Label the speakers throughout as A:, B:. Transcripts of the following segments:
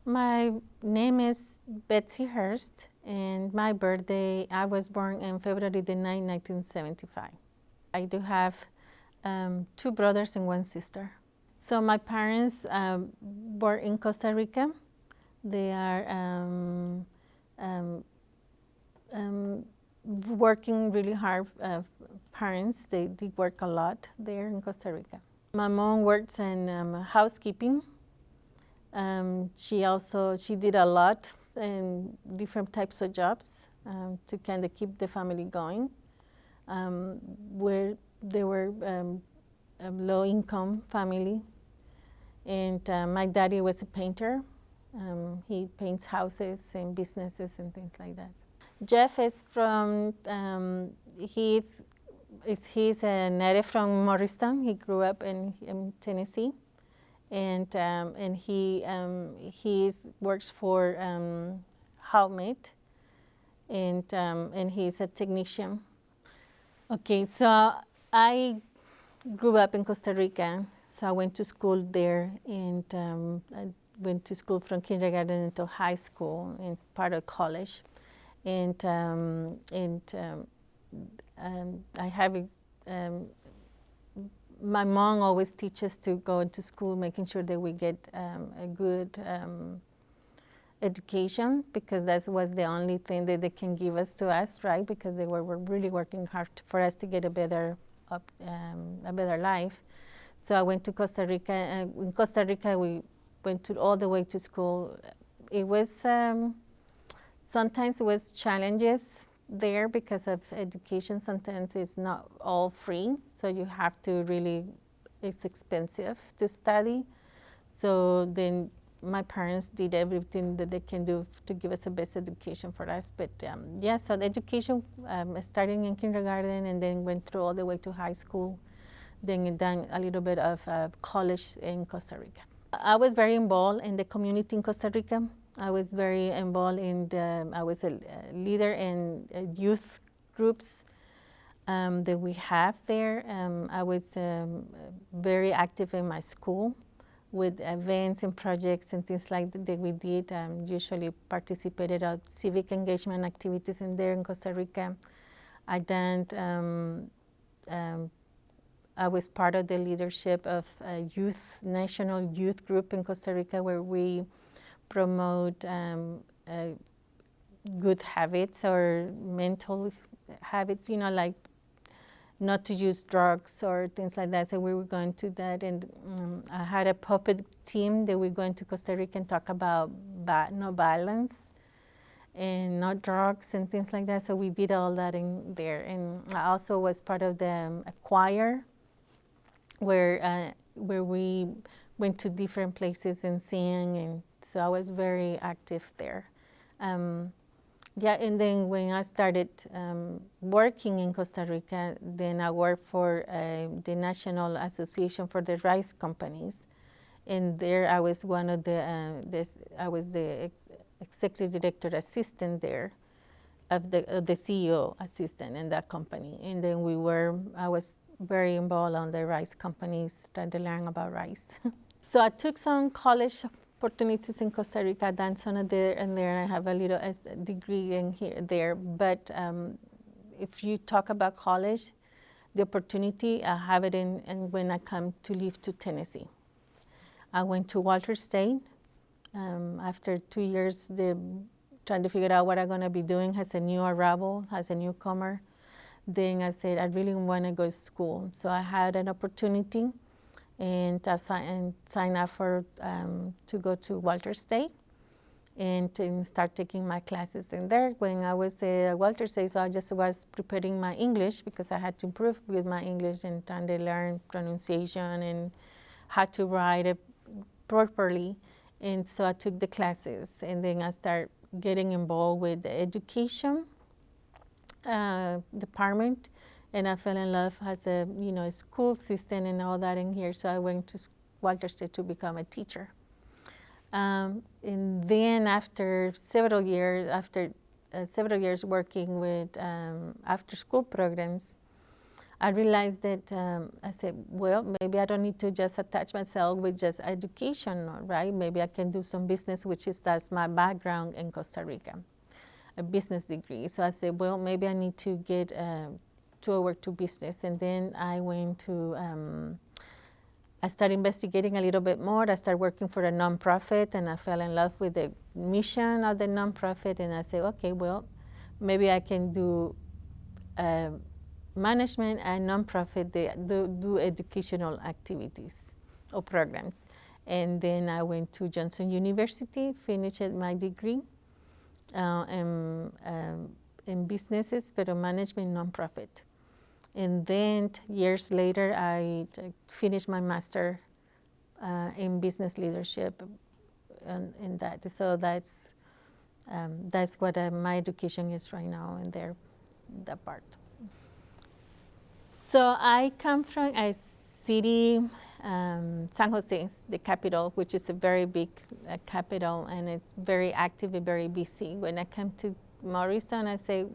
A: My name is Betsy Hurst, and my birthday, I was born on February the 9th, 1975. I do have two brothers and one sister. So my parents were in Costa Rica. They are working really hard parents. They work a lot there in Costa Rica. My mom works in housekeeping. She did a lot in different types of jobs to kind of keep the family going. Where they were a low-income family, and my daddy was a painter. He paints houses and businesses and things like that. Jeff is from he's a native from Morristown. He grew up in Tennessee, and he works for Helmet, and he's a technician. Okay, so I grew up in Costa Rica, so I went to school there, and I went to school from kindergarten until high school and part of college, and I have my mom always teaches to go into school, making sure that we get a good education, because that was the only thing that they can give us to us, right? Because they were really working hard for us to get a better life. So I went to Costa Rica. In Costa Rica, we went all the way to school. It was sometimes it was challenges there because of education. Sometimes it's not all free, so you have to really. It's expensive to study. So then my parents did everything that they can do to give us the best education for us. But yeah, so the education, starting in kindergarten and then went through all the way to high school, then done a little bit of college in Costa Rica. I was very involved in the community in Costa Rica. I was very involved I was a leader in youth groups that we have there. I was very active in my school with events and projects and things like that we did. Usually participated in civic engagement activities in there in Costa Rica. I was part of the leadership of a national youth group in Costa Rica, where we promote good habits or mental habits, like not to use drugs or things like that. So we were going to that, and I had a puppet team that we were going to Costa Rica and talk about no violence and not drugs and things like that. So we did all that in there. And I also was part of the choir, where we went to different places and sang, and so I was very active there. Yeah, and then when I started working in Costa Rica, then I worked for the National Association for the Rice Companies, and there I was one of I was the executive director assistant there, of the CEO assistant in that company, and then I was very involved on the rice companies, trying to learn about rice. So I took some college opportunities in Costa Rica, done some of there, and there I have a little degree in there. But if you talk about college, the opportunity, I have it in when I come to live to Tennessee. I went to Walter State. After 2 years, trying to figure out what I'm going to be doing as a new arrival, as a newcomer. Then I said, I really want to go to school. So I had an opportunity, and I signed up to go to Walter State and start taking my classes in there. When I was at Walter State, so I just was preparing my English, because I had to improve with my English and trying to learn pronunciation and how to write it properly. And so I took the classes, and then I started getting involved with the education department, and I fell in love as a school system and all that in here. So I went to Walter State to become a teacher. And then after several years working with after-school programs, I realized that I said, well, maybe I don't need to just attach myself with just education, right? Maybe I can do some business, that's my background in Costa Rica, a business degree. So I said, well, maybe I need to get to work to business. And then I went to, I started investigating a little bit more. I started working for a nonprofit, and I fell in love with the mission of the nonprofit. And I said, okay, well, maybe I can do management and nonprofit. They do educational activities or programs. And then I went to Johnson University, finished my degree in businesses, but in management nonprofit. And then years later, I finished my master in business leadership in that. So that's what my education is right now in that part. So I come from a city, San Jose, the capital, which is a very big capital, and it's very active and very busy. When I come to Morrison, I say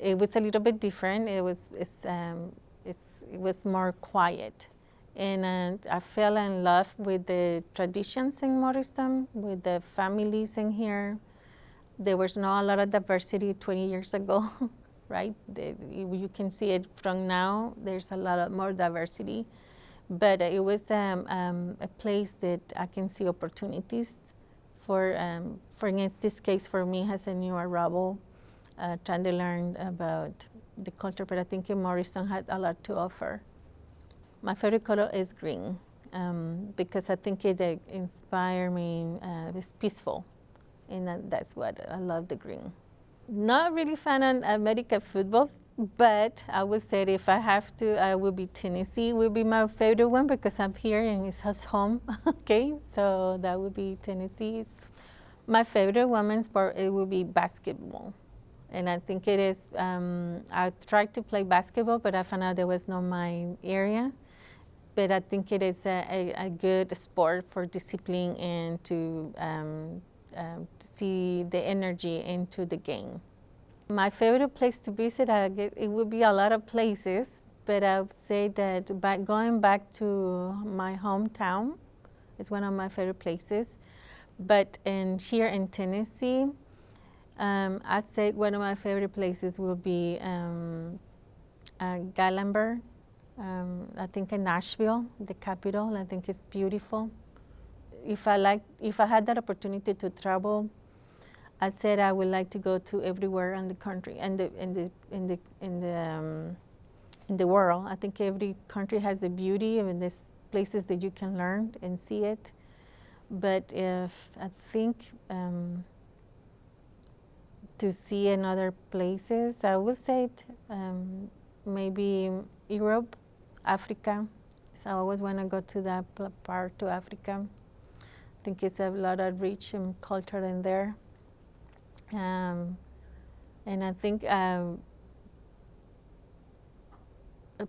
A: it was a little bit different. It was more quiet, and I fell in love with the traditions in Morrison, with the families in here. There was not a lot of diversity 20 years ago. Right? You can see it from now. There's a lot more diversity. But it was a place that I can see opportunities for instance, this case for me as a new arrival, trying to learn about the culture, but I think Morrison had a lot to offer. My favorite color is green because I think it inspires me. It's peaceful, and that's what I love, the green. Not really fan of American football, but I would say if I have to, I would be Tennessee would be my favorite one because I'm here and it's home. Okay, so that would be Tennessee. My favorite women's sport, it would be basketball. And I think it is, I tried to play basketball, but I found out there was not my area. But I think it is a good sport for discipline and to see the energy into the game. My favorite place to visit, it would be a lot of places, but I would say that going back to my hometown is one of my favorite places. But here in Tennessee, I say one of my favorite places will be Gatlinburg. I think in Nashville, the capital. I think it's beautiful. If I had that opportunity to travel, I said I would like to go to everywhere in the country and in the world. I think every country has a beauty, and there's places that you can learn and see it. But if I think to see in other places, I would say maybe Europe, Africa. So I always want to go to that part to Africa. I think it's a lot of rich culture in there. And I think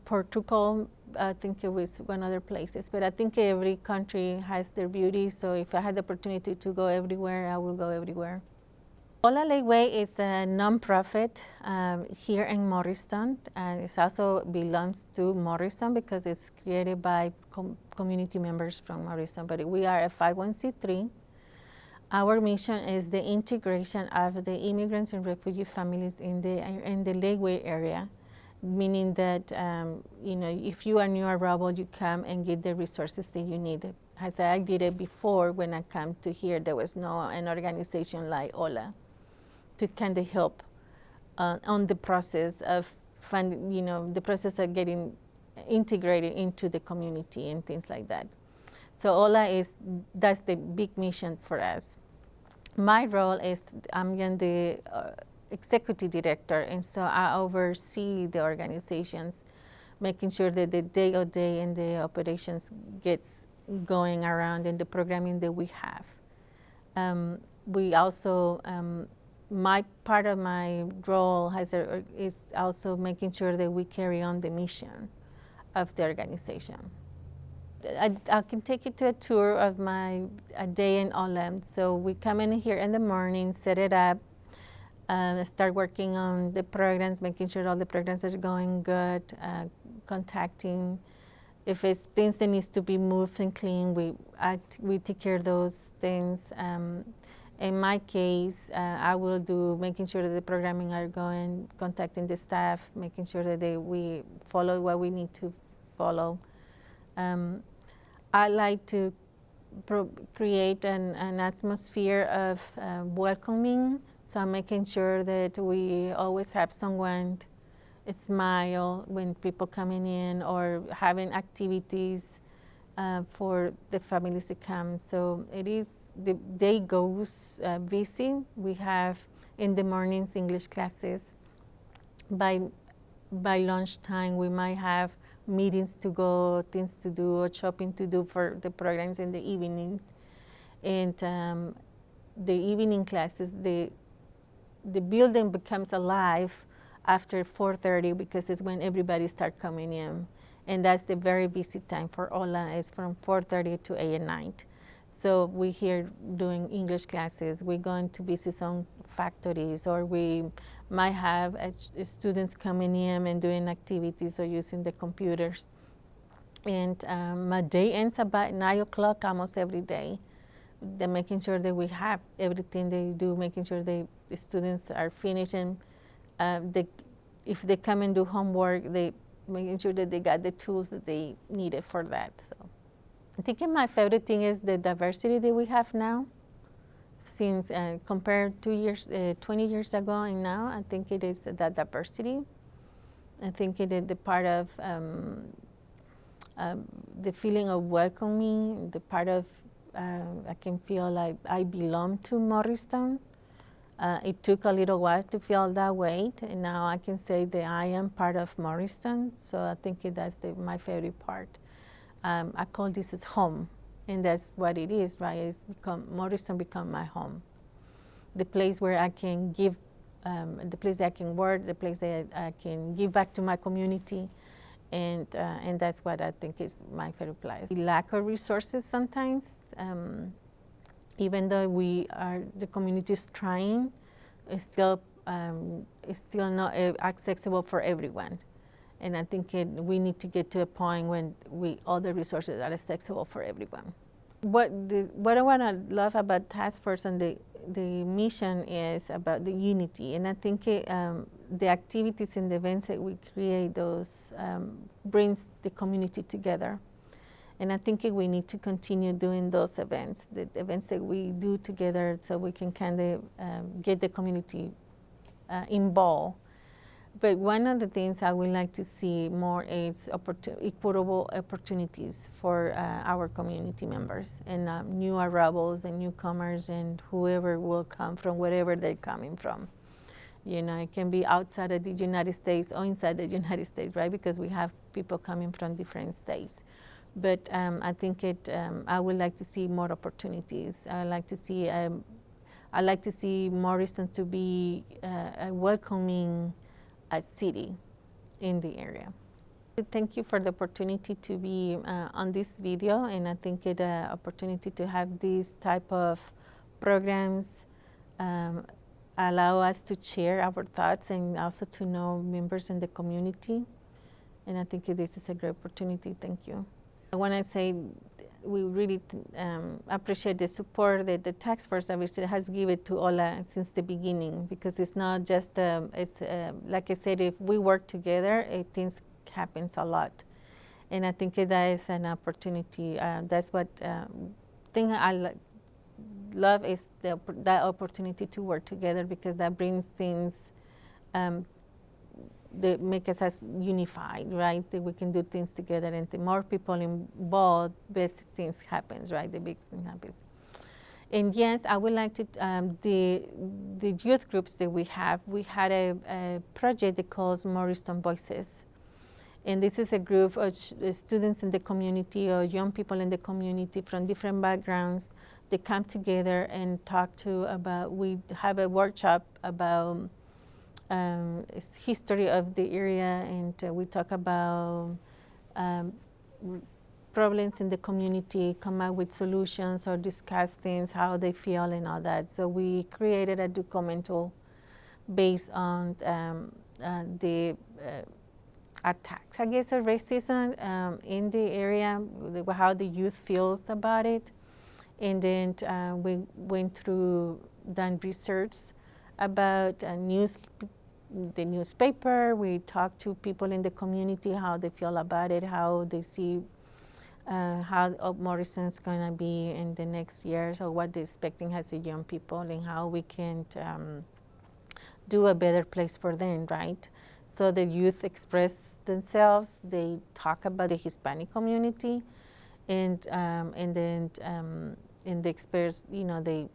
A: Portugal, I think it was one other places. But I think every country has their beauty. So if I had the opportunity to go everywhere, I will go everywhere. Hola Lakeway is a nonprofit here in Morrison. It also belongs to Morrison because it's created by community members from Morrison. But we are a 501c3. Our mission is the integration of the immigrants and refugee families in the Lakeway area, meaning that if you are new arrival, you come and get the resources that you need. As I did it before, when I come to here, there was an organization like Hola to kind of help on the process of the process of getting integrated into the community and things like that. So Hola that's the big mission for us. My role is I'm the executive director, and so I oversee the organizations, making sure that the day-to-day and the operations gets going around in the programming that we have. We also, my part of my role is also making sure that we carry on the mission of the organization. I can take you to a tour of a day in Hola. So we come in here in the morning, set it up. start working on the programs, making sure all the programs are going good, contacting. If it's things that needs to be moved and cleaned, we take care of those things. In my case, I will do making sure that the programming are going, contacting the staff, making sure that we follow what we need to follow. I like to create an atmosphere of welcoming, so I'm making sure that we always have someone smile when people coming in, or having activities for the families to come. So the day goes busy. We have in the mornings English classes. By lunchtime we might have meetings to go, things to do, or shopping to do for the programs in the evenings. And the evening classes, the building becomes alive after 4:30, because it's when everybody starts coming in. And that's the very busy time for Hola, is from 4:30 to 8 at night. So we're here doing English classes. We're going to visit some factories, or we might have students coming in and doing activities or using the computers. And my day ends about 9 o'clock almost every day. They're making sure that we have everything they do, making sure the students are finishing. If they come and do homework, they making sure that they got the tools that they needed for that. So I think my favorite thing is the diversity that we have now. Since compared to 20 years ago and now, I think it is that diversity. I think it is the part of the feeling of welcoming, the part of I can feel like I belong to Morristown. It took a little while to feel that way, and now I can say that I am part of Morristown. So I think that's my favorite part. I call this as home, and that's what it is, right? It's Morristown become my home, the place where I can give, the place that I can work, the place that I can give back to my community, and that's what I think is my favorite place. The lack of resources sometimes. Even though the community is trying, it's still not accessible for everyone. And I think we need to get to a point when all the resources are accessible for everyone. What I want to love about Task Force and the mission is about the unity. And I think the activities and the events that we create, those brings the community together. And I think we need to continue doing those events, the events that we do together, so we can kind of get the community involved. But one of the things I would like to see more is equitable opportunities for our community members, and new arrivals and newcomers and whoever will come from wherever they're coming from. You know, it can be outside of the United States or inside the United States, right? Because we have people coming from different states. But I think I would like to see more opportunities. I like to see Morrison to be a welcoming city in the area. Thank you for the opportunity to be on this video, and I think it's an opportunity to have these type of programs allow us to share our thoughts and also to know members in the community. And I think this is a great opportunity. Thank you. When I say we really appreciate the support that the Task Force obviously has given to Hola since the beginning, because it's not just, like I said, if we work together, things happens a lot. And I think that is an opportunity. That's what thing I love is that opportunity to work together, because that brings things that make us as unified, right? That we can do things together, and the more people involved, best things happens, right? The big thing happens. And yes, I would like to, the youth groups that we had a project that calls Morristown Voices. And this is a group of students in the community, or young people in the community from different backgrounds. They come together and talk we have a workshop about history of the area, and we talk about problems in the community, come up with solutions or discuss things, how they feel and all that. So we created a documentary based on the attacks, I guess, of racism in the area, how the youth feels about it. And then we went through, done research about the newspaper. We talked to people in the community, how they feel about it, how they see how Morrison's going to be in the next year, so what they're expecting as a young people, and how we can do a better place for them, right? So the youth express themselves. They talk about the Hispanic community, and then they express, they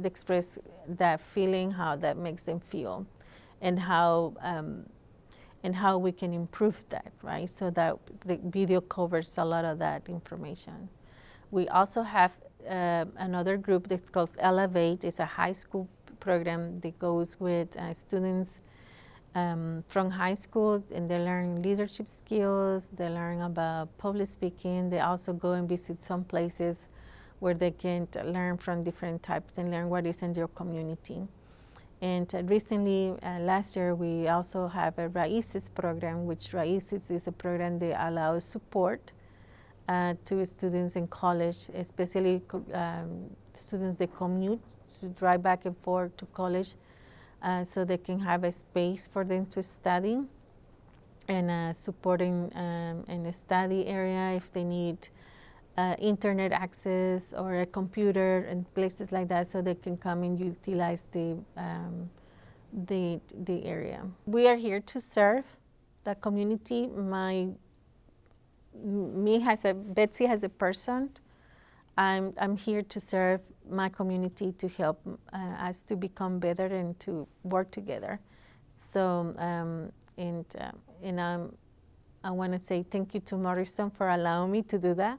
A: express that feeling, how that makes them feel, and how we can improve that, right? So that the video covers a lot of that information. We also have another group that's called Elevate. It's a high school program that goes with students from high school, and they learn leadership skills. They learn about public speaking. They also go and visit some places where they can learn from different types and learn what is in their community. And recently, last year, we also have a Raices program, which Raices is a program that allows support to students in college, especially students that commute, to drive back and forth to college, so they can have a space for them to study, and supporting in a study area if they need internet access or a computer and places like that, so they can come and utilize the area. We are here to serve the community. Betsy as a person, I'm here to serve my community, to help us to become better and to work together. So I want to say thank you to Morrison for allowing me to do that.